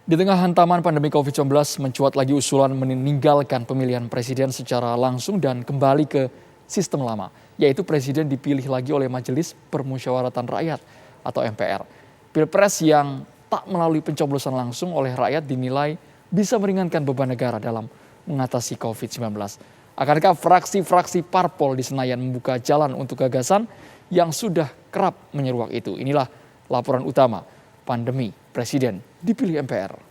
Di tengah hantaman pandemi COVID-19, mencuat lagi usulan meninggalkan pemilihan presiden secara langsung dan kembali ke sistem lama, yaitu presiden dipilih lagi oleh Majelis Permusyawaratan Rakyat atau MPR. Pilpres yang tak melalui pencoblosan langsung oleh rakyat dinilai bisa meringankan beban negara dalam mengatasi COVID-19. Akankah fraksi-fraksi parpol di Senayan membuka jalan untuk gagasan yang sudah kerap menyeruak itu? Inilah laporan utama pandemi presiden dipilih MPR.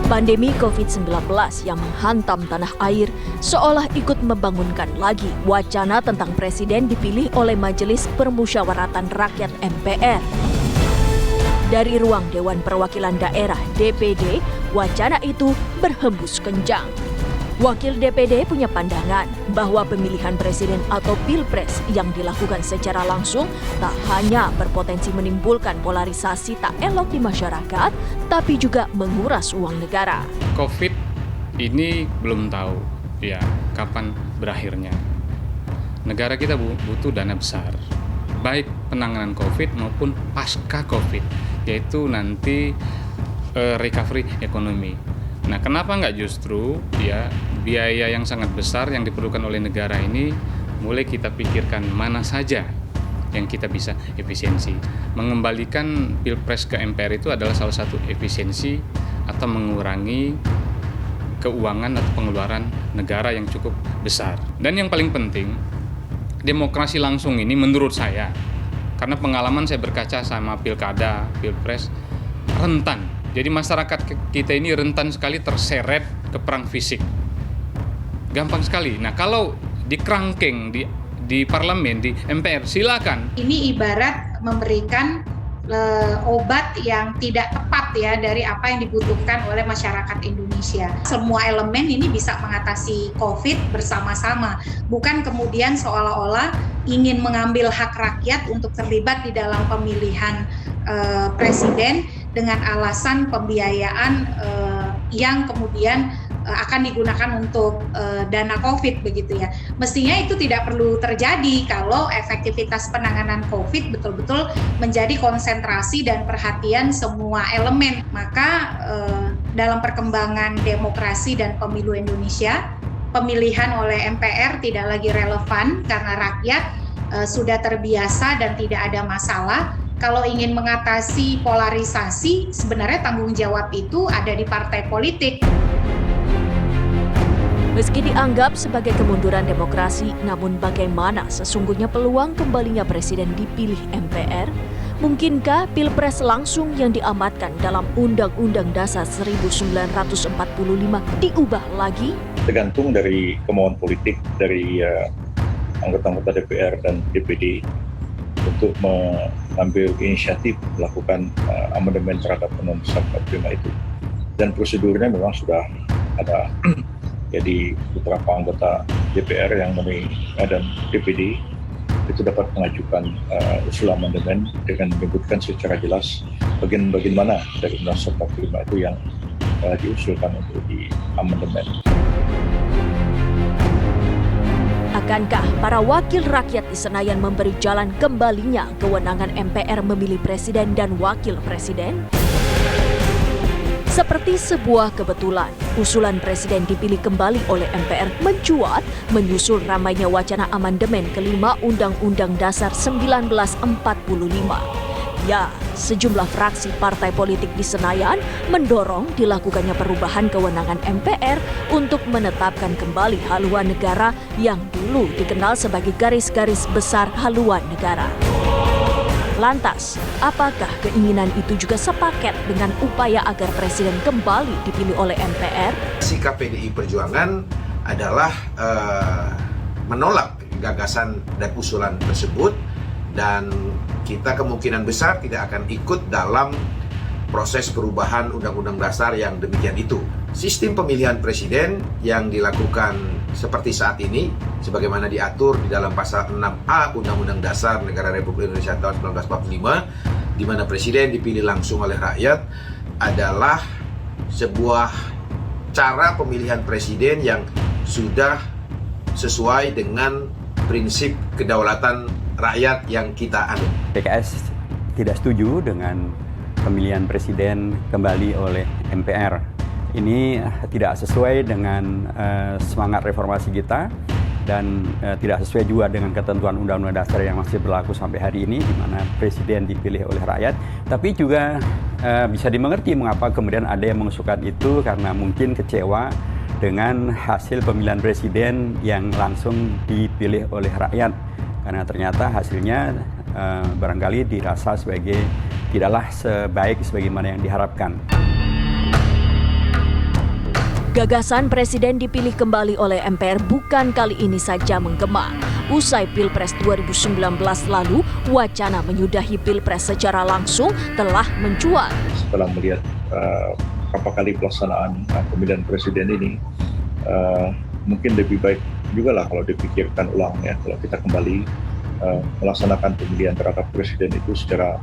Pandemi COVID-19 yang menghantam tanah air seolah ikut membangunkan lagi wacana tentang presiden dipilih oleh Majelis Permusyawaratan Rakyat MPR. Dari ruang Dewan Perwakilan Daerah DPD, wacana itu berhembus kencang. Wakil DPD punya pandangan bahwa pemilihan presiden atau pilpres yang dilakukan secara langsung tak hanya berpotensi menimbulkan polarisasi tak elok di masyarakat, tapi juga menguras uang negara. COVID ini belum tahu ya kapan berakhirnya. Negara kita butuh dana besar, baik penanganan COVID maupun pasca COVID, yaitu nanti recovery ekonomi. Nah, kenapa nggak justru ya biaya yang sangat besar yang diperlukan oleh negara ini mulai kita pikirkan mana saja yang kita bisa efisiensi. Mengembalikan pilpres ke MPR itu adalah salah satu efisiensi atau mengurangi keuangan atau pengeluaran negara yang cukup besar. Dan yang paling penting, demokrasi langsung ini menurut saya, karena pengalaman saya berkaca sama pilkada, pilpres, rentan. Jadi masyarakat kita ini rentan sekali terseret ke perang fisik. Gampang sekali. Nah, kalau di kerangkeng di parlemen, di MPR, silakan. Ini ibarat memberikan obat yang tidak tepat ya dari apa yang dibutuhkan oleh masyarakat Indonesia. Semua elemen ini bisa mengatasi COVID bersama-sama. Bukan kemudian seolah-olah ingin mengambil hak rakyat untuk terlibat di dalam pemilihan presiden dengan alasan pembiayaan yang kemudian akan digunakan untuk dana COVID begitu ya. Mestinya itu tidak perlu terjadi kalau efektivitas penanganan COVID betul-betul menjadi konsentrasi dan perhatian semua elemen. Maka dalam perkembangan demokrasi dan pemilu Indonesia, pemilihan oleh MPR tidak lagi relevan karena rakyat sudah terbiasa dan tidak ada masalah. Kalau ingin mengatasi polarisasi, sebenarnya tanggung jawab itu ada di partai politik. Meski dianggap sebagai kemunduran demokrasi, namun bagaimana sesungguhnya peluang kembalinya presiden dipilih MPR? Mungkinkah pilpres langsung yang diamatkan dalam Undang-Undang Dasar 1945 diubah lagi? Tergantung dari kemauan politik dari anggota-anggota DPR dan DPD untuk mengambil inisiatif melakukan amandemen terhadap Undang-Undang 45 itu. Dan prosedurnya memang sudah ada. Jadi beberapa anggota DPR yang dan DPD itu dapat mengajukan usul amandemen dengan menyebutkan secara jelas bagian-bagian mana dari Undang-Undang 45 itu yang diusulkan untuk di amandemen. Akankah para wakil rakyat di Senayan memberi jalan kembalinya kewenangan MPR memilih presiden dan wakil presiden? Seperti sebuah kebetulan, usulan presiden dipilih kembali oleh MPR mencuat menyusul ramainya wacana amandemen kelima Undang-Undang Dasar 1945. Ya, sejumlah fraksi partai politik di Senayan mendorong dilakukannya perubahan kewenangan MPR untuk menetapkan kembali haluan negara yang dulu dikenal sebagai garis-garis besar haluan negara. Lantas, apakah keinginan itu juga sepaket dengan upaya agar presiden kembali dipilih oleh MPR? Sikap PDI Perjuangan adalah menolak gagasan dan usulan tersebut dan kita kemungkinan besar tidak akan ikut dalam proses perubahan Undang-Undang Dasar yang demikian itu. Sistem pemilihan presiden yang dilakukan seperti saat ini, sebagaimana diatur di dalam pasal 6A Undang-Undang Dasar Negara Republik Indonesia tahun 1945, di mana presiden dipilih langsung oleh rakyat, adalah sebuah cara pemilihan presiden yang sudah sesuai dengan prinsip kedaulatan rakyat yang kita anut. PKS tidak setuju dengan pemilihan presiden kembali oleh MPR. Ini tidak sesuai dengan semangat reformasi kita dan tidak sesuai juga dengan ketentuan Undang-Undang Dasar yang masih berlaku sampai hari ini, di mana presiden dipilih oleh rakyat. Tapi juga bisa dimengerti mengapa kemudian ada yang mengusulkan itu, karena mungkin kecewa dengan hasil pemilihan presiden yang langsung dipilih oleh rakyat. Karena ternyata hasilnya barangkali dirasa sebagai tidaklah sebaik sebagaimana yang diharapkan. Gagasan presiden dipilih kembali oleh MPR bukan kali ini saja menggema. Usai Pilpres 2019 lalu, wacana menyudahi Pilpres secara langsung telah mencuat. Setelah melihat berapa kali pelaksanaan pemilihan presiden ini, mungkin lebih baik juga lah kalau dipikirkan ulang ya, kalau kita kembali melaksanakan pemilihan terhadap presiden itu secara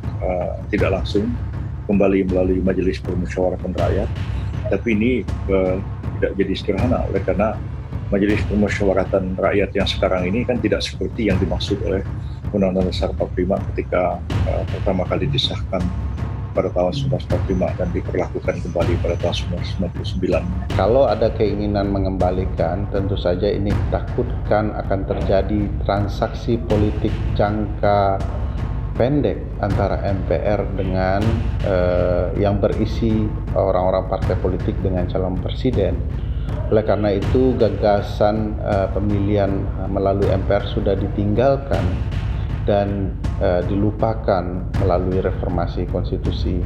tidak langsung, kembali melalui Majelis Permusyawaratan Rakyat. Tapi ini tidak jadi sederhana, oleh karena Majelis Permusyawaratan Rakyat yang sekarang ini kan tidak seperti yang dimaksud oleh Undang-Undang Dasar 45 ketika pertama kali disahkan pada tahun 1945 dan diperlakukan kembali pada tahun 1999. Kalau ada keinginan mengembalikan, tentu saja ini ditakutkan akan terjadi transaksi politik jangka pendek antara MPR dengan yang berisi orang-orang partai politik dengan calon presiden. Oleh karena itu, gagasan pemilihan melalui MPR sudah ditinggalkan dan dilupakan melalui reformasi konstitusi.